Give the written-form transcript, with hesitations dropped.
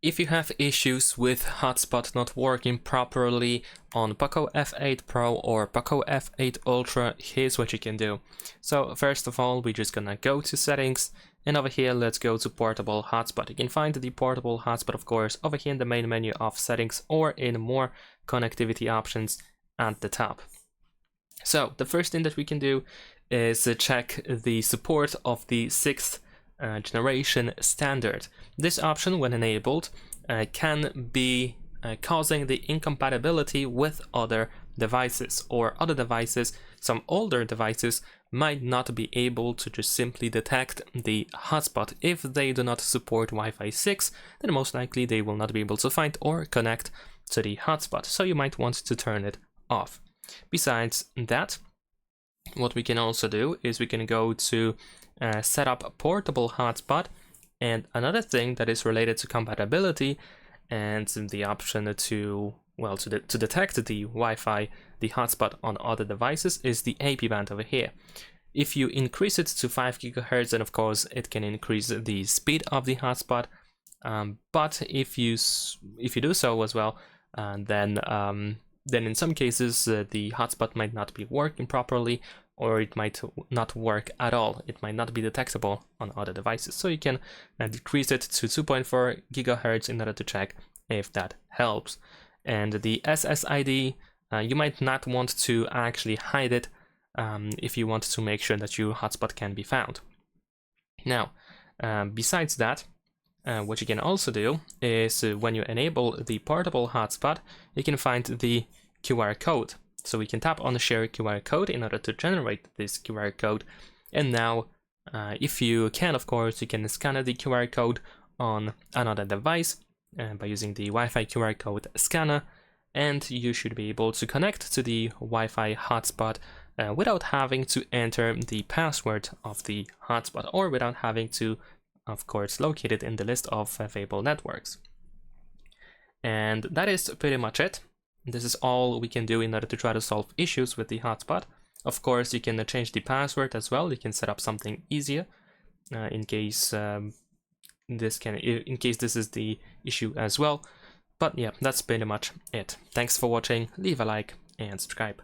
If you have issues with Hotspot not working properly on POCO F8 Pro or POCO F8 Ultra, here's what you can do. So first of all, we're just gonna go to settings, and over here let's go to portable hotspot. You can find the portable hotspot, of course, over here in the main menu of settings or in more connectivity options at the top. So the first thing that we can do is check the support of the 6th generation standard. This option, when enabled, can be causing the incompatibility with other devices, or other devices, some older devices might not be able to just simply detect the hotspot. If they do not support Wi-Fi 6, then most likely they will not be able to find or connect to the hotspot, so you might want to turn it off. Besides that, what we can also do is we can go to set up a portable hotspot, and another thing that is related to compatibility and the option to detect the Wi-Fi, the hotspot on other devices, is the AP band over here. If you increase it to 5 GHz, then of course it can increase the speed of the hotspot, but if you do so as well, then in some cases the hotspot might not be working properly, or it might not work at all. It might not be detectable on other devices. So you can decrease it to 2.4 GHz in order to check if that helps. And the SSID, you might not want to actually hide it if you want to make sure that your hotspot can be found. Now, besides that, what you can also do is when you enable the portable hotspot, you can find the QR code. So we can tap on the share QR code in order to generate this QR code. And now, if you can, of course, you can scan the QR code on another device by using the Wi-Fi QR code scanner, and you should be able to connect to the Wi-Fi hotspot without having to enter the password of the hotspot, or without having to, of course, locate it in the list of available networks. And that is pretty much it. This is all we can do in order to try to solve issues with the hotspot. Of course, you can change the password as well. You can set up something easier in case this is the issue as well. But yeah, that's pretty much it. Thanks for watching. Leave a like and subscribe.